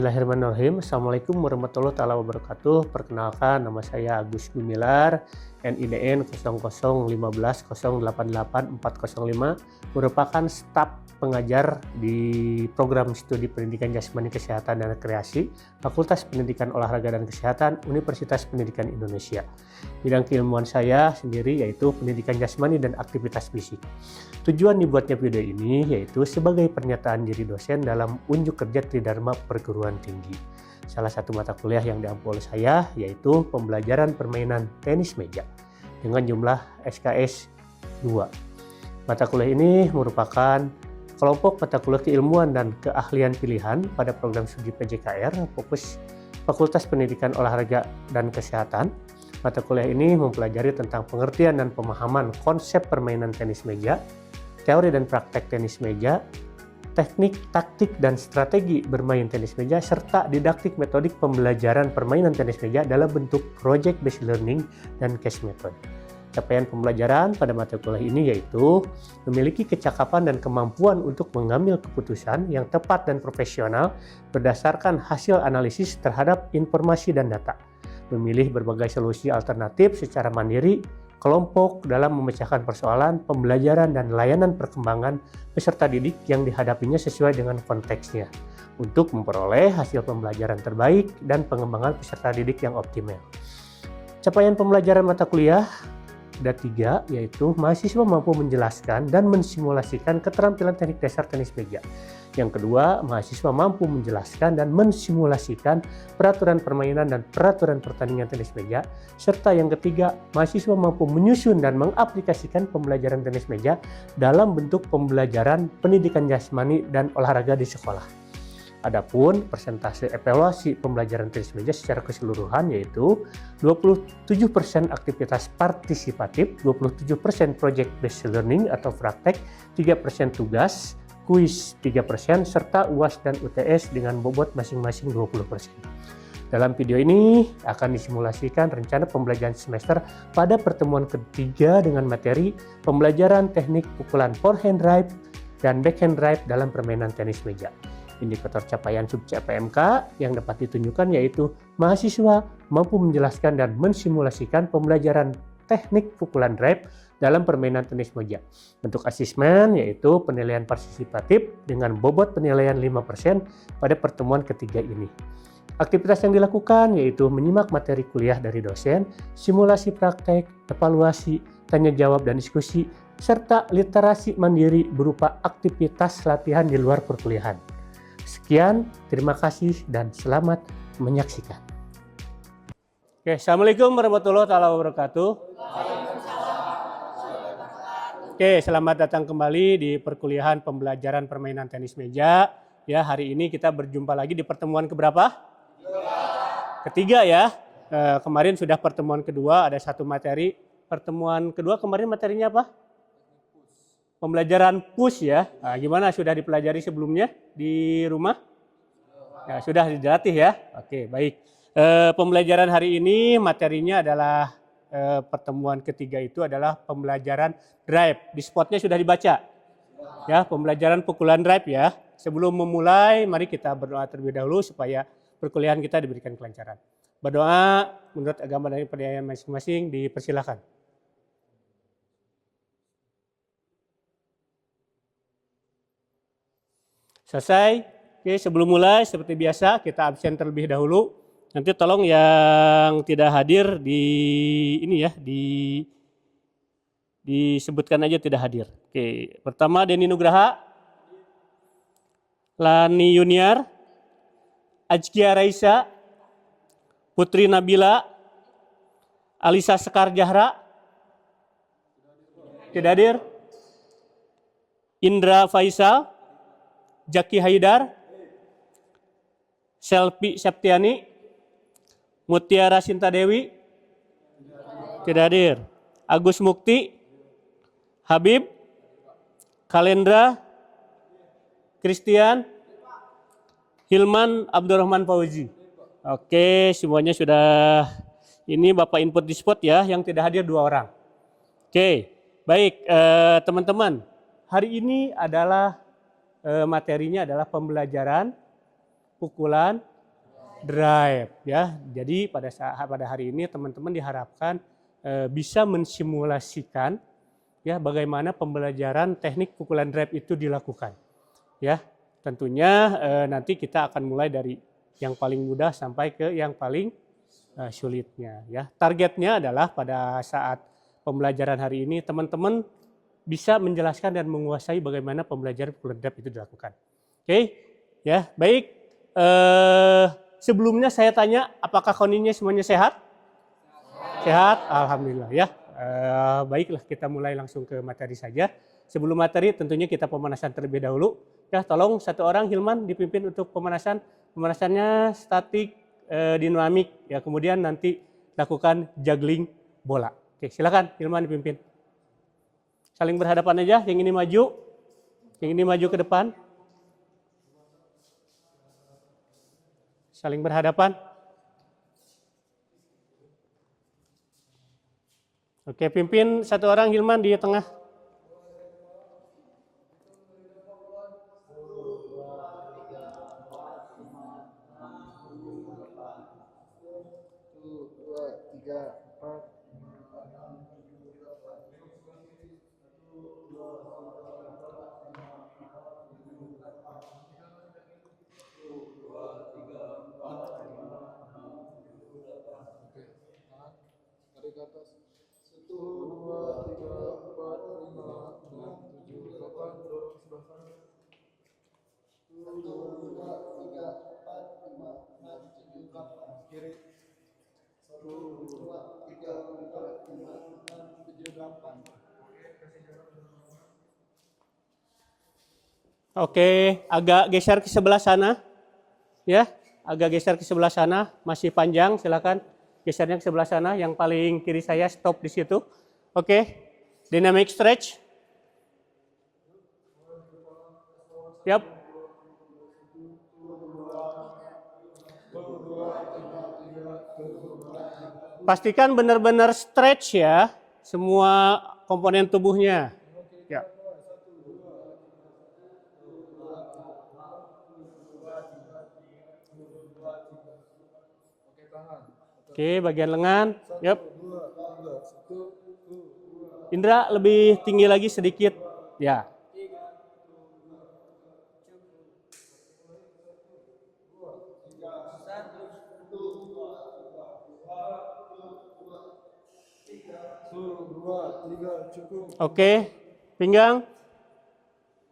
Bismillahirrahmanirrahim. Assalamualaikum warahmatullahi wabarakatuh. Perkenalkan, nama saya Agus Gumilar, NIDN 0015088405, merupakan staf pengajar di program studi pendidikan jasmani kesehatan dan rekreasi Fakultas Pendidikan Olahraga dan Kesehatan Universitas Pendidikan Indonesia. Bidang keilmuan saya sendiri yaitu pendidikan jasmani dan aktivitas fisik. Tujuan dibuatnya video ini yaitu sebagai pernyataan diri dosen dalam unjuk kerja Tridharma Perguruan Tinggi. Salah satu mata kuliah yang diampu oleh saya yaitu pembelajaran permainan tenis meja dengan jumlah SKS 2. Mata kuliah ini merupakan kelompok mata kuliah keilmuan dan keahlian pilihan pada program studi PJKR fokus Fakultas Pendidikan Olahraga dan Kesehatan. Mata kuliah ini mempelajari tentang pengertian dan pemahaman konsep permainan tenis meja, teori dan praktek tenis meja, teknik, taktik, dan strategi bermain tenis meja, serta didaktik metodik pembelajaran permainan tenis meja dalam bentuk project-based learning dan case method. Capaian pembelajaran pada mata kuliah ini yaitu memiliki kecakapan dan kemampuan untuk mengambil keputusan yang tepat dan profesional berdasarkan hasil analisis terhadap informasi dan data, memilih berbagai solusi alternatif secara mandiri, kelompok dalam memecahkan persoalan, pembelajaran dan layanan perkembangan peserta didik yang dihadapinya sesuai dengan konteksnya untuk memperoleh hasil pembelajaran terbaik dan pengembangan peserta didik yang optimal. Capaian pembelajaran mata kuliah ada 3, yaitu mahasiswa mampu menjelaskan dan mensimulasikan keterampilan teknik dasar tenis meja. Yang kedua, mahasiswa mampu menjelaskan dan mensimulasikan peraturan permainan dan peraturan pertandingan tenis meja. Serta yang ketiga, mahasiswa mampu menyusun dan mengaplikasikan pembelajaran tenis meja dalam bentuk pembelajaran pendidikan jasmani dan olahraga di sekolah. Adapun persentase evaluasi pembelajaran tenis meja secara keseluruhan yaitu 27% aktivitas partisipatif, 27% project based learning atau praktek, 3% tugas, kuis 3%, serta UAS dan UTS dengan bobot masing-masing 20%. Dalam video ini akan disimulasikan rencana pembelajaran semester pada pertemuan ketiga dengan materi pembelajaran teknik pukulan forehand drive dan backhand drive dalam permainan tenis meja. Indikator capaian sub-CPMK yang dapat ditunjukkan yaitu mahasiswa mampu menjelaskan dan mensimulasikan pembelajaran teknik pukulan drive dalam permainan tenis meja. Bentuk asesmen yaitu penilaian partisipatif dengan bobot penilaian 5% pada pertemuan ketiga ini. Aktivitas yang dilakukan yaitu menyimak materi kuliah dari dosen, simulasi praktek, evaluasi, tanya jawab dan diskusi, serta literasi mandiri berupa aktivitas latihan di luar perkuliahan. Sekian, terima kasih dan selamat menyaksikan. Oke, Assalamualaikum warahmatullahi wabarakatuh. Oke, selamat datang kembali di perkuliahan pembelajaran permainan tenis meja. Ya, hari ini kita berjumpa lagi di pertemuan keberapa? Ketiga ya. Kemarin sudah pertemuan kedua, ada satu materi. Pertemuan kedua kemarin materinya apa? Pembelajaran push ya. Nah, gimana sudah dipelajari sebelumnya di rumah? Ya, sudah dilatih ya. Oke, baik. Pembelajaran hari ini materinya adalah pertemuan ketiga itu adalah pembelajaran drive. Di spotnya sudah dibaca. Ya, pembelajaran pukulan drive ya. Sebelum memulai, mari kita berdoa terlebih dahulu supaya perkuliahan kita diberikan kelancaran. Berdoa menurut agama dan percayaan masing-masing, dipersilakan. Selesai. Oke, sebelum mulai seperti biasa kita absen terlebih dahulu. Nanti tolong yang tidak hadir disebutkan aja tidak hadir. Oke, pertama Denny Nugraha, Lani Yuniar, Ajkia Raisa, Putri Nabila, Alisa Sekar Jahra, tidak hadir. Indra Faisal, Jaki Haidar, Selvi Septiani, Mutiara Sinta Dewi, tidak hadir. Agus Mukti, Habib, Kalendra, Christian, Hilman Abdurrahman Fauzi. Oke, semuanya sudah ini Bapak input di spot ya, yang tidak hadir 2 orang. Oke, baik teman-teman, hari ini adalah materinya adalah pembelajaran pukulan drive ya. Jadi pada hari ini teman-teman diharapkan bisa mensimulasikan ya bagaimana pembelajaran teknik pukulan drive itu dilakukan. Ya, tentunya nanti kita akan mulai dari yang paling mudah sampai ke yang paling sulitnya ya. Targetnya adalah pada saat pembelajaran hari ini teman-teman bisa menjelaskan dan menguasai bagaimana pembelajaran pukulan drive itu dilakukan. Oke, ya baik. Sebelumnya saya tanya, apakah kondisinya semuanya sehat? Sehat, alhamdulillah ya. Baiklah kita mulai langsung ke materi saja. Sebelum materi tentunya kita pemanasan terlebih dahulu. Ya, tolong satu orang Hilman dipimpin untuk pemanasan. Pemanasannya statik, dinamik ya. Kemudian nanti lakukan juggling bola. Oke, silakan Hilman dipimpin. Saling berhadapan aja, yang ini maju, yang ini maju ke depan. Saling berhadapan. Oke, pimpin satu orang Hilman di tengah. Oke, agak geser ke sebelah sana. Ya, agak geser ke sebelah sana, masih panjang, silakan gesernya ke sebelah sana, yang paling kiri saya stop di situ. Oke, dynamic stretch. Yap. Pastikan benar-benar stretch ya, semua komponen tubuhnya. Ya. Oke, bagian lengan. Yap. Indra lebih tinggi lagi sedikit. Ya. Oke, pinggang.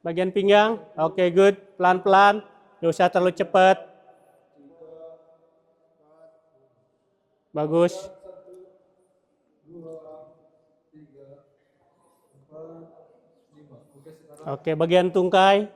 Bagian pinggang. Oke, good. Pelan-pelan. Gak usah terlalu cepat. Bagus. Oke, bagian tungkai.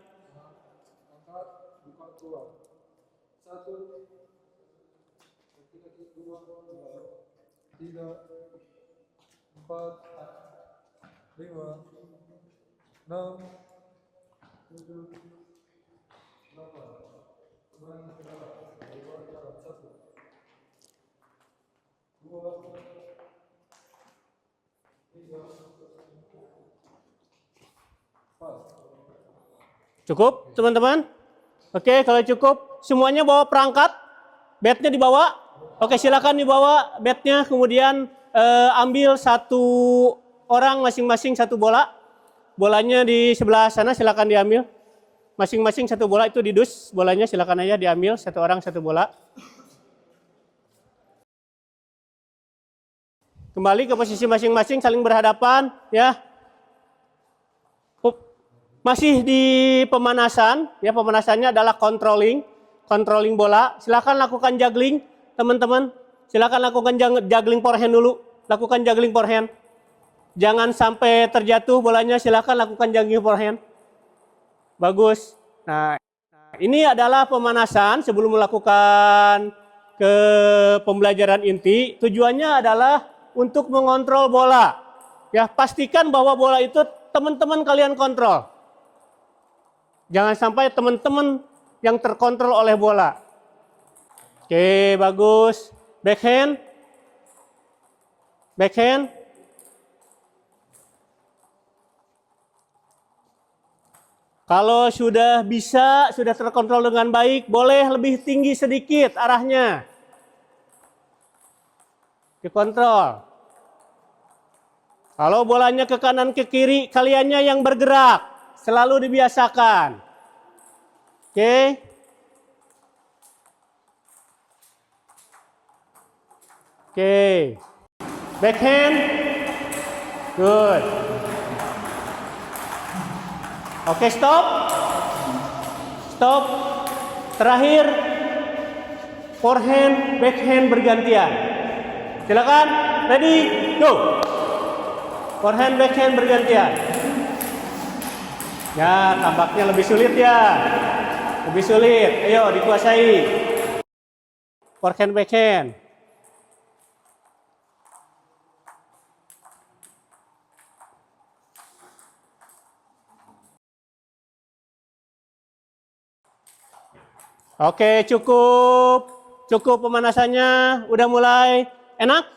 Cukup, teman-teman? Oke, kalau cukup, semuanya bawa perangkat, batnya dibawa. Oke, silakan dibawa batnya, kemudian ambil satu orang masing-masing satu bola. Bolanya di sebelah sana, silakan diambil. Masing-masing satu bola itu didus, bolanya silakan aja diambil, satu orang satu bola. Kembali ke posisi masing-masing, saling berhadapan, ya. Masih di pemanasan, ya pemanasannya adalah controlling bola. Silakan lakukan juggling, teman-teman. Silakan lakukan juggling forehand dulu. Lakukan juggling forehand. Jangan sampai terjatuh bolanya. Silakan lakukan juggling forehand. Bagus. Nah, ini adalah pemanasan sebelum melakukan ke pembelajaran inti. Tujuannya adalah untuk mengontrol bola. Ya, pastikan bahwa bola itu teman-teman kalian kontrol. Jangan sampai teman-teman yang terkontrol oleh bola. Oke, bagus. Backhand. Backhand. Kalau sudah bisa, sudah terkontrol dengan baik, boleh lebih tinggi sedikit arahnya. Dikontrol. Kalau bolanya ke kanan ke kiri, kaliannya yang bergerak. Selalu dibiasakan. Oke. Oke. Backhand. Good. Oke, stop. Stop. Terakhir, forehand, backhand bergantian. Silakan. Ready, go. Forehand, backhand bergantian. Ya, tampaknya lebih sulit ya. Lebih sulit. Ayo, dikuasai. Forehand, backhand. Oke, cukup. Cukup pemanasannya. Udah mulai enak?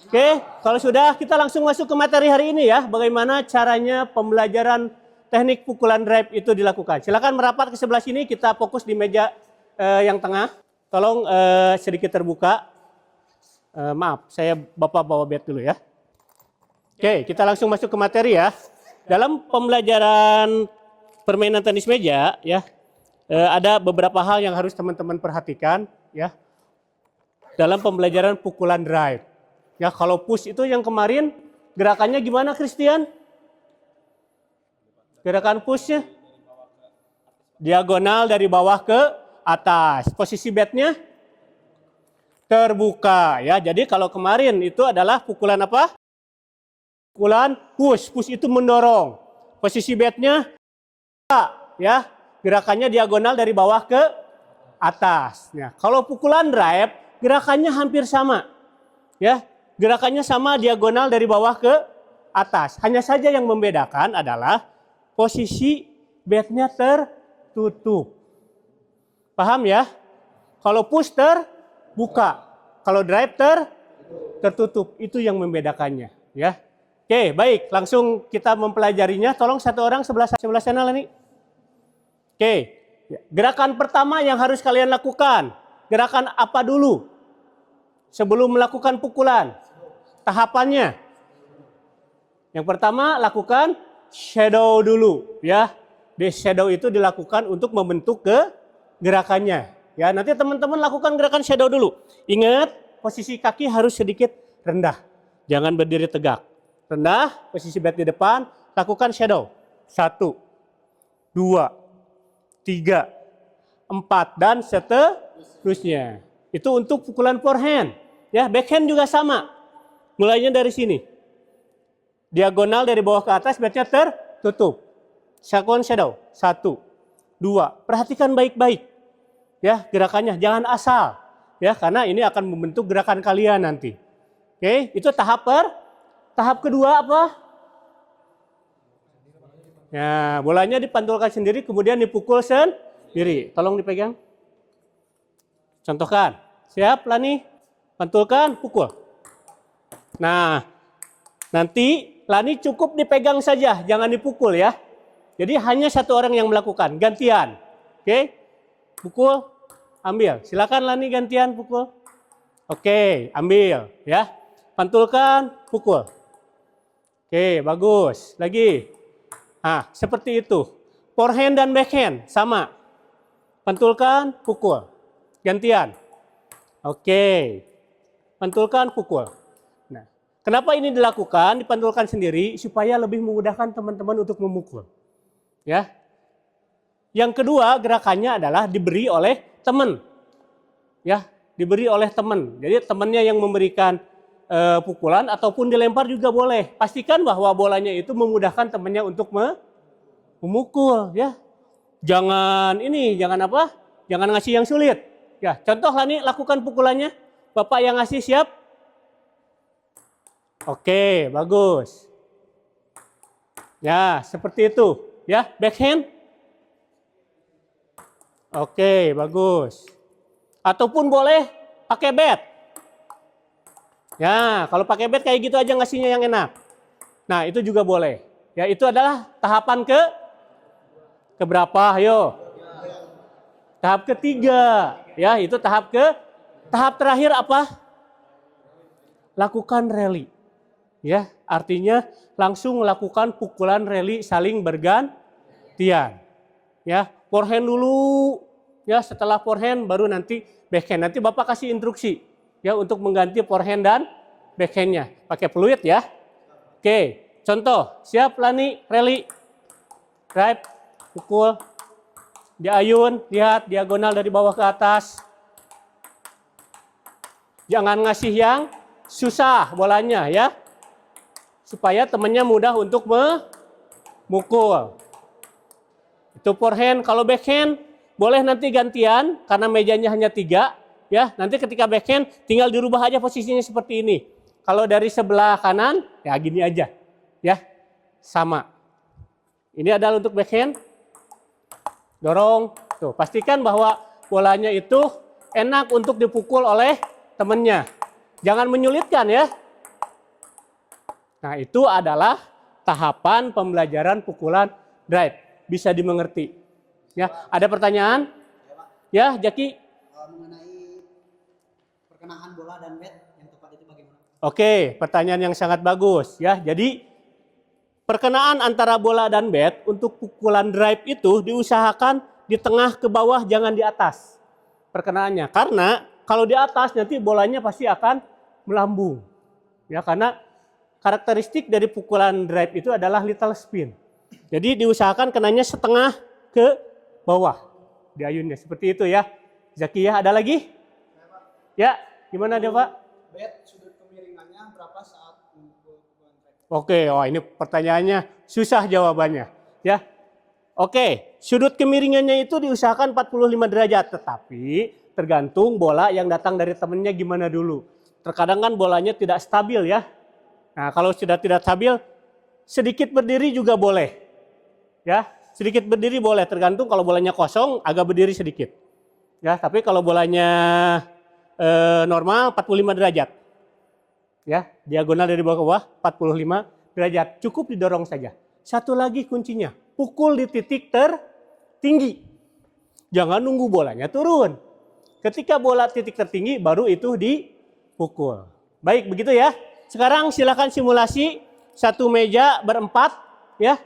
Oke, kalau sudah kita langsung masuk ke materi hari ini ya. Bagaimana caranya pembelajaran teknik pukulan drive itu dilakukan. Silakan merapat ke sebelah sini, kita fokus di meja yang tengah. Tolong sedikit terbuka. Maaf, saya Bapak bawa bat dulu ya. Oke, kita langsung masuk ke materi ya. Dalam pembelajaran permainan tenis meja ya, ada beberapa hal yang harus teman-teman perhatikan ya. Dalam pembelajaran pukulan drive. Ya, kalau push itu yang kemarin gerakannya gimana, Christian? Gerakan pushnya diagonal dari bawah ke atas. Posisi batnya terbuka ya. Jadi kalau kemarin itu adalah pukulan apa? Pukulan push. Push itu mendorong. Posisi batnya ya. Gerakannya diagonal dari bawah ke atas. Nah, kalau pukulan drive gerakannya hampir sama. Ya, gerakannya sama, diagonal dari bawah ke atas. Hanya saja yang membedakan adalah posisi batnya tertutup. Paham ya? Kalau push terbuka, kalau drive tertutup. Itu yang membedakannya ya. Oke, baik, langsung kita mempelajarinya. Tolong satu orang sebelah sana nih. Oke, gerakan pertama yang harus kalian lakukan. Gerakan apa dulu sebelum melakukan pukulan? Tahapannya. Yang pertama lakukan shadow dulu ya. Di shadow itu dilakukan untuk membentuk gerakannya. Ya, nanti teman-teman lakukan gerakan shadow dulu. Ingat, posisi kaki harus sedikit rendah. Jangan berdiri tegak. Rendah, posisi bat di depan, lakukan shadow. 1, 2, 3, 4 dan seterusnya. Itu untuk pukulan forehand. Ya, backhand juga sama. Mulainya dari sini. Diagonal dari bawah ke atas, batnya tertutup. Lakukan shadow. 1, 2. Perhatikan baik-baik. Ya, gerakannya jangan asal. Ya, karena ini akan membentuk gerakan kalian nanti. Oke, itu tahap kedua apa? Ya, bolanya dipantulkan sendiri, kemudian dipukul sendiri. Tolong dipegang. Contohkan. Siap, Lani? Pantulkan, pukul. Nah, nanti Lani cukup dipegang saja, jangan dipukul ya. Jadi hanya satu orang yang melakukan, gantian. Oke? Pukul, ambil. Silakan Lani gantian pukul. Oke, ambil ya. Pantulkan, pukul. Oke, bagus. Lagi. Nah, seperti itu. Forehand dan backhand sama. Pantulkan, pukul. Gantian. Oke. Pantulkan, pukul. Nah, kenapa ini dilakukan? Dipantulkan sendiri supaya lebih memudahkan teman-teman untuk memukul. Ya. Yang kedua, gerakannya adalah diberi oleh teman. Ya, diberi oleh teman. Jadi temannya yang memberikan pukulan ataupun dilempar juga boleh. Pastikan bahwa bolanya itu memudahkan temannya untuk memukul ya. Jangan apa? Jangan ngasih yang sulit. Ya, contoh lah nih, lakukan pukulannya. Bapak yang ngasih, siap? Oke, bagus. Ya, seperti itu. Ya, backhand. Oke, bagus. Ataupun boleh pakai bat. Ya, kalau pakai bat kayak gitu aja ngasihnya yang enak. Nah, itu juga boleh. Ya, itu adalah tahapan Keberapa? Ayo. Tahap ketiga. Ya, itu tahap terakhir apa? Lakukan rally. Ya, artinya langsung melakukan pukulan rally saling bergantian. Ya, forehand dulu. Ya, setelah forehand baru nanti backhand. Nanti Bapak kasih instruksi ya untuk mengganti forehand dan backhandnya. Pakai peluit ya. Oke, contoh. Siap Lani, rally. Drive, pukul. Diayun, lihat diagonal dari bawah ke atas. Jangan ngasih yang susah bolanya ya. Supaya temannya mudah untuk memukul. Itu forehand. Kalau backhand boleh nanti gantian karena mejanya hanya 3 ya. Nanti ketika backhand tinggal dirubah aja posisinya seperti ini. Kalau dari sebelah kanan ya gini aja ya. Sama. Ini adalah untuk backhand. Dorong. Tuh, pastikan bahwa bolanya itu enak untuk dipukul oleh temannya. Jangan menyulitkan ya. Nah, itu adalah tahapan pembelajaran pukulan drive. Bisa dimengerti. Ya, ada pertanyaan? Ya, Jaki. Mengenai perkenaan bola dan bat yang tepat itu bagaimana? Oke, pertanyaan yang sangat bagus ya. Jadi perkenaan antara bola dan bat untuk pukulan drive itu diusahakan di tengah ke bawah, jangan di atas perkenaannya. Karena kalau di atas nanti bolanya pasti akan melambung. Ya, karena karakteristik dari pukulan drive itu adalah little spin. Jadi diusahakan kenanya setengah ke bawah di ayunnya. Seperti itu ya. Zaki ya, ada lagi? Ya, gimana dia Pak? Bat sudut kemiringannya berapa saat memukul pukulan drive? Oke, oh ini pertanyaannya susah jawabannya. Ya, oke, sudut kemiringannya itu diusahakan 45 derajat. Tetapi tergantung bola yang datang dari temennya gimana dulu. Terkadang kan bolanya tidak stabil ya. Nah, kalau sudah tidak stabil, sedikit berdiri juga boleh. Ya, sedikit berdiri boleh, tergantung kalau bolanya kosong agak berdiri sedikit. Ya, tapi kalau bolanya normal 45 derajat. Ya, diagonal dari bawah ke bawah 45 derajat. Cukup didorong saja. Satu lagi kuncinya, pukul di titik tertinggi. Jangan nunggu bolanya turun. Ketika bola titik tertinggi baru itu dipukul. Baik, begitu ya. Sekarang silakan simulasi satu meja berempat ya.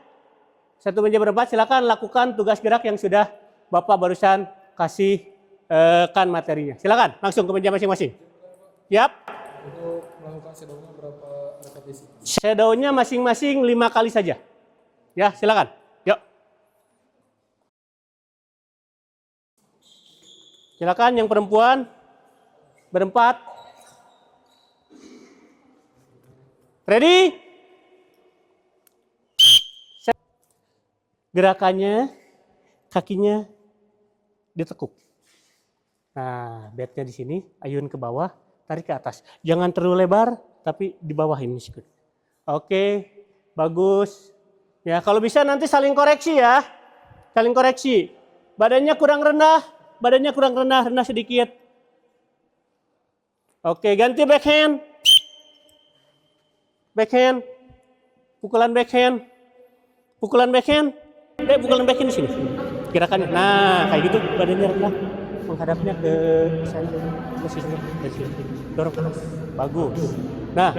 Satu meja berempat, silakan lakukan tugas gerak yang sudah Bapak barusan kasih kan materinya. Silakan langsung ke meja masing-masing. Yap. Untuk melakukan shadownya berapa repetisi? Shadownya masing-masing 5 kali saja. Ya, silakan. Yuk. Silakan yang perempuan berempat. Ready? Gerakannya, kakinya ditekuk. Nah, batnya di sini, ayun ke bawah, tarik ke atas. Jangan terlalu lebar, tapi di bawah ini sedikit. Oke, bagus. Ya, kalau bisa nanti saling koreksi ya. Saling koreksi. Badannya kurang rendah, rendah sedikit. Oke, ganti backhand. Backhand. Pukulan backhand. Pukulan backhand. Pukulan backhand di sini. Gerakannya. Nah, kayak gitu, badannya rendah. Menghadapnya ke sana. Ke sini. Ke sini. Dorong ke atas. Bagus. Nah,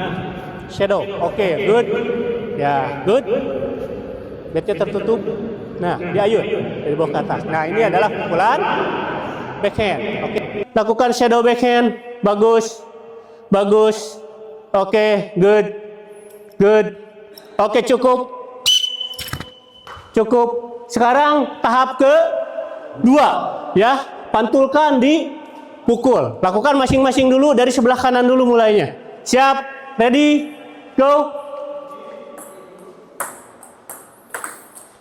shadow. Oke, good. Ya, good. Batnya tertutup. Nah, diayun dari bawah ke atas. Nah, ini adalah pukulan backhand. Oke. Lakukan shadow backhand. Bagus. Bagus. Oke, good. Good. Oke, cukup. Cukup. Sekarang tahap kedua, ya. Pantulkan di pukul. Lakukan masing-masing dulu dari sebelah kanan dulu mulainya. Siap? Ready? Go.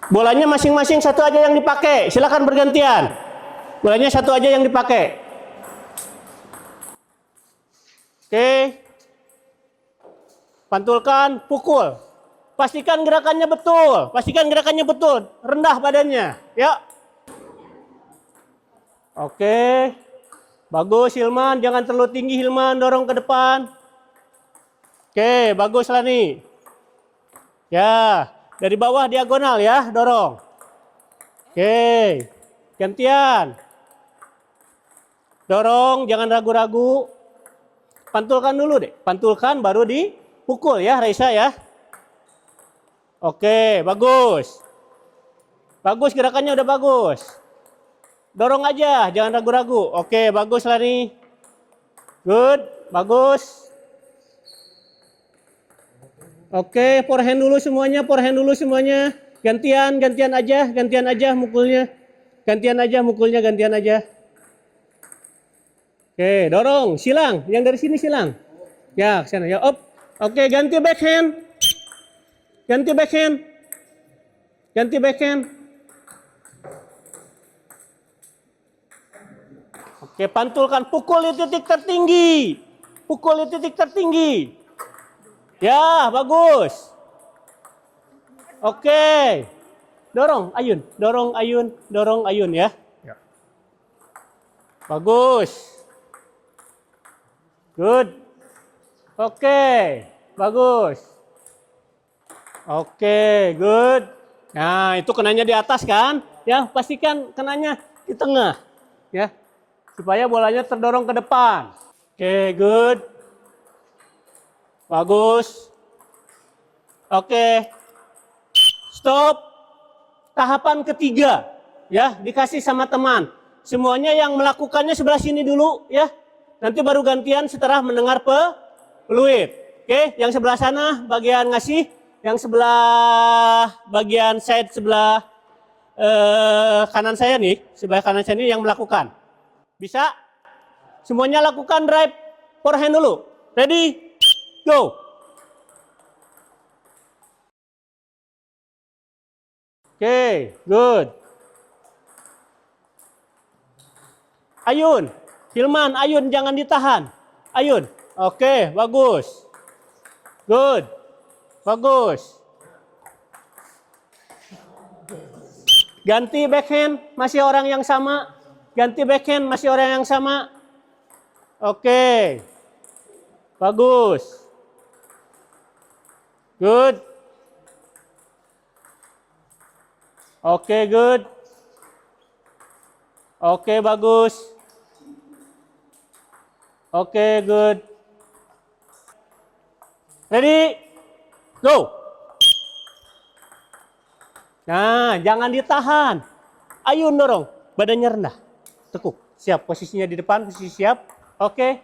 Bolanya masing-masing satu aja yang dipakai. Silakan bergantian. Bolanya satu aja yang dipakai. Oke. Pantulkan, pukul. Pastikan gerakannya betul. Pastikan gerakannya betul. Rendah badannya. Ya. Oke. Bagus Hilman. Jangan terlalu tinggi Hilman. Dorong ke depan. Oke. Bagus Lani. Ya. Dari bawah diagonal ya. Dorong. Oke, gantian. Dorong, jangan ragu-ragu. Pantulkan dulu deh. Pantulkan baru dipukul ya, Raisa ya. Oke, bagus. Bagus, gerakannya udah bagus. Dorong aja, jangan ragu-ragu. Oke, bagus lari. Good, bagus. Oke, forehand dulu semuanya, forehand dulu semuanya. Gantian aja mukulnya. Gantian aja. Oke, dorong, silang. Yang dari sini silang. Ya, ke sana ya. Up. Oke, ganti backhand. Oke, pantulkan. Pukul di titik tertinggi. Ya, bagus. Oke. Dorong, ayun ya. Bagus. Good. Oke, bagus. Oke, good. Nah, itu kenanya di atas kan? Ya, pastikan kenanya di tengah. Ya, supaya bolanya terdorong ke depan. Oke, good. Bagus. Oke. Stop. Tahapan ketiga. Ya, dikasih sama teman. Semuanya yang melakukannya sebelah sini dulu ya. Nanti baru gantian setelah mendengar peluit. Oke, yang sebelah sana bagian ngasih, yang sebelah bagian side sebelah kanan saya nih, sebelah kanan saya ini yang melakukan. Bisa? Semuanya lakukan drive forehand dulu. Ready? Go. Oke, good. Ayun, Hilman, ayun, jangan ditahan. Ayun, oke, bagus. Good, bagus. Ganti backhand, masih orang yang sama. Oke, bagus. Good. Oke, good. Oke, bagus. Oke, good. Ready? Go. Nah, jangan ditahan. Ayun dorong. Badannya rendah. Tekuk. Siap. Posisinya di depan. Posisi siap. Oke.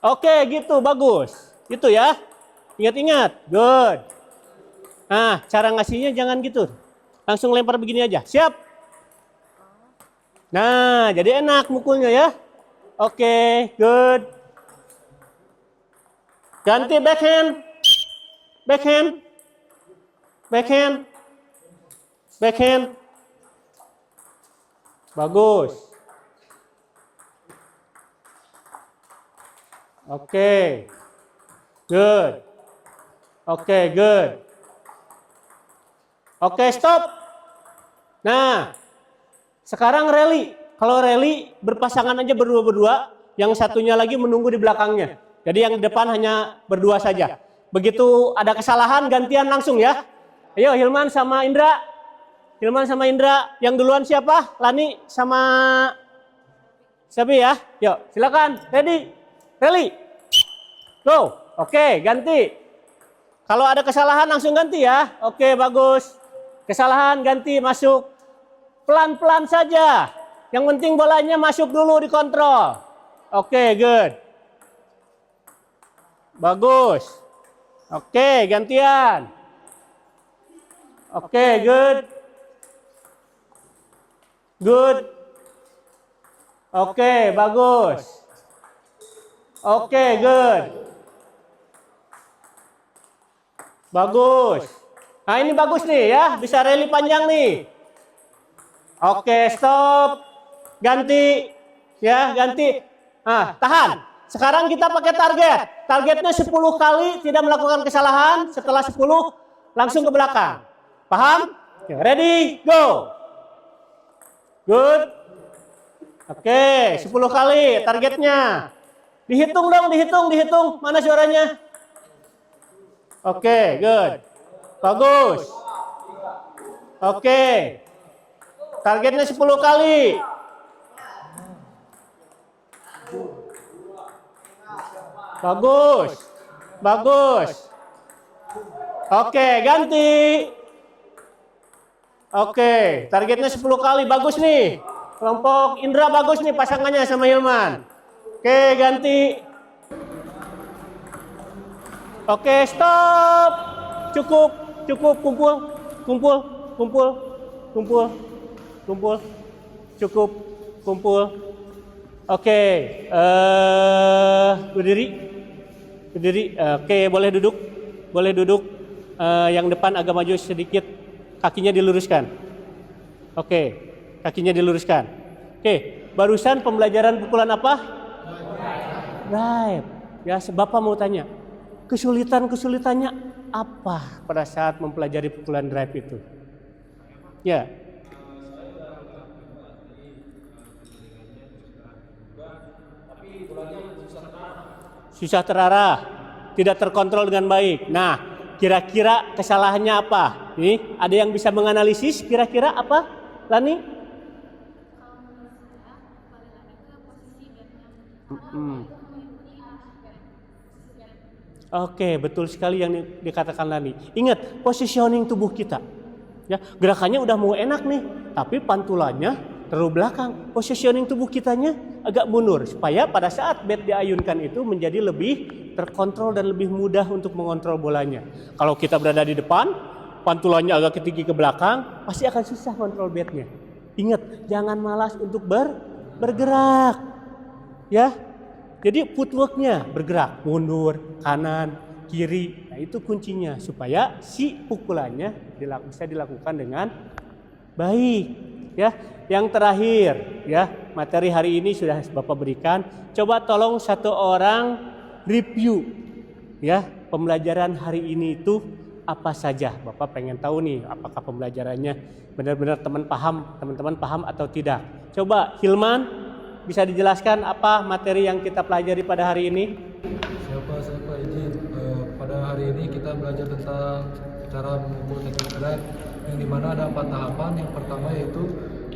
Oke, gitu. Bagus. Gitu ya. Ingat-ingat. Good. Nah, cara ngasihnya jangan gitu. Langsung lempar begini aja. Siap. Nah, jadi enak mukulnya ya. Oke, good. Ganti backhand. Bagus. Oke. Good. Oke, good. Oke, stop. Nah, sekarang rally. Kalau rally berpasangan aja berdua-berdua, yang satunya lagi menunggu di belakangnya. Jadi yang di depan hanya berdua saja. Begitu ada kesalahan gantian langsung ya. Ayo Hilman sama Indra. Yang duluan siapa? Lani sama Sabi ya. Yuk, silakan. Ready? Rally. Go. Oke, ganti. Kalau ada kesalahan langsung ganti ya. Oke, bagus. Kesalahan ganti, masuk. Pelan-pelan saja. Yang penting bolanya masuk dulu, dikontrol. Oke, good. Bagus. Oke, gantian. Oke, good. Good. Oke, bagus. Oke, good. Bagus. Nah, ini bagus nih ya, bisa rally panjang nih. Oke, stop. Ganti. Ya, ganti. Nah, tahan. Sekarang kita pakai target. Targetnya 10 kali tidak melakukan kesalahan. Setelah 10, langsung ke belakang. Paham? Ready, go. Good. Oke, 10 kali targetnya. Dihitung dong, dihitung. Mana suaranya? Oke, good. Bagus. Oke. Targetnya 10 kali. Bagus. Bagus. Oke, ganti. Oke, targetnya 10 kali. Bagus nih. Kelompok Indra bagus nih pasangannya sama Hilman. Oke, ganti. Oke, stop. Cukup, cukup, kumpul, kumpul, kumpul, kumpul, kumpul. Cukup, kumpul. Oke, berdiri. Berdiri. Oke, boleh duduk. Boleh duduk. Yang depan agak maju sedikit. Kakinya diluruskan. Oke, kakinya diluruskan. Oke, barusan pembelajaran pukulan apa? Drive. Ya, Bapak mau tanya. Kesulitannya apa pada saat mempelajari pukulan drive itu? Ya. Susah terarah, tidak terkontrol dengan baik. Nah, kira-kira kesalahannya apa? Nih, ada yang bisa menganalisis kira-kira apa, Lani? Oke, betul sekali yang dikatakan Lani. Ingat, positioning tubuh kita. Ya, gerakannya udah mau enak nih, tapi pantulannya terlalu belakang. Positioning tubuh kitanya agak mundur supaya pada saat bat diayunkan itu menjadi lebih terkontrol dan lebih mudah untuk mengontrol bolanya. Kalau kita berada di depan, pantulannya agak tinggi ke belakang, pasti akan susah kontrol batnya. Ingat, jangan malas untuk bergerak. Ya. Jadi footworknya bergerak, mundur, kanan, kiri. Nah, itu kuncinya supaya si pukulannya bisa dilakukan dengan baik. Ya, yang terakhir, ya, materi hari ini sudah Bapak berikan. Coba tolong satu orang review, ya, pembelajaran hari ini itu apa saja. Bapak pengen tahu nih, apakah pembelajarannya benar-benar teman-teman paham atau tidak. Coba Hilman, bisa dijelaskan apa materi yang kita pelajari pada hari ini? Siapa izin. Pada hari ini kita belajar tentang cara memukul teknik drive yang dimana ada 4 tahapan. Yang pertama yaitu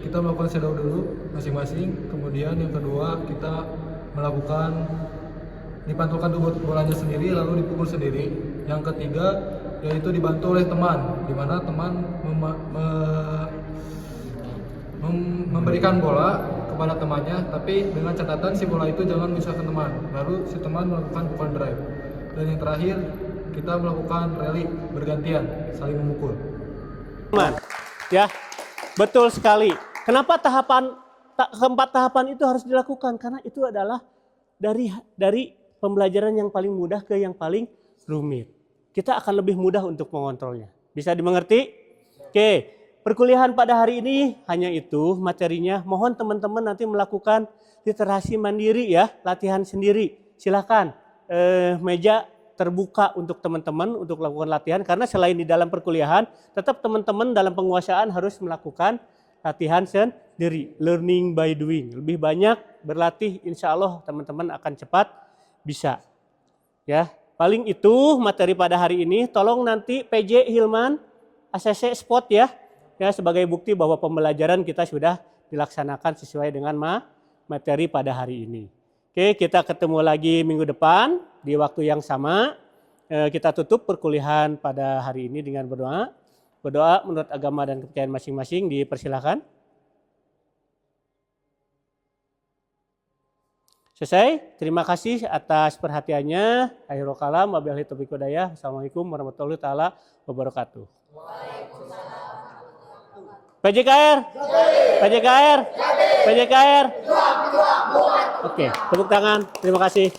kita melakukan shadow dulu masing-masing. Kemudian yang kedua kita melakukan dipantulkan bolanya sendiri lalu dipukul sendiri. Yang ketiga yaitu dibantu oleh teman, dimana teman memberikan bola kepada temannya, tapi dengan catatan si bola itu jangan bisa ke teman. Lalu si teman melakukan pukulan drive. Dan yang terakhir kita melakukan rally bergantian, saling memukul. Teman, ya, betul sekali. Kenapa keempat tahapan itu harus dilakukan? Karena itu adalah dari pembelajaran yang paling mudah ke yang paling rumit. Kita akan lebih mudah untuk mengontrolnya. Bisa dimengerti? Oke. Perkuliahan pada hari ini hanya itu materinya. Mohon teman-teman nanti melakukan literasi mandiri ya, latihan sendiri. Silakan meja terbuka untuk teman-teman untuk melakukan latihan. Karena selain di dalam perkuliahan, tetap teman-teman dalam penguasaan harus melakukan latihan sendiri. Learning by doing. Lebih banyak berlatih, insya Allah teman-teman akan cepat bisa. Ya, paling itu materi pada hari ini. Tolong nanti PJ Hilman, ACC spot ya. Ya, sebagai bukti bahwa pembelajaran kita sudah dilaksanakan sesuai dengan materi pada hari ini. Oke, kita ketemu lagi minggu depan di waktu yang sama. Kita tutup perkuliahan pada hari ini dengan berdoa. Berdoa menurut agama dan kepercayaan masing-masing, dipersilakan. Selesai. Terima kasih atas perhatiannya. Akhirul kalam, wabillahi taufiq walhidayah. Assalamualaikum warahmatullahi taala wabarakatuh. PJKR, PJKR, PJKR. Oke, tepuk tangan. Terima kasih.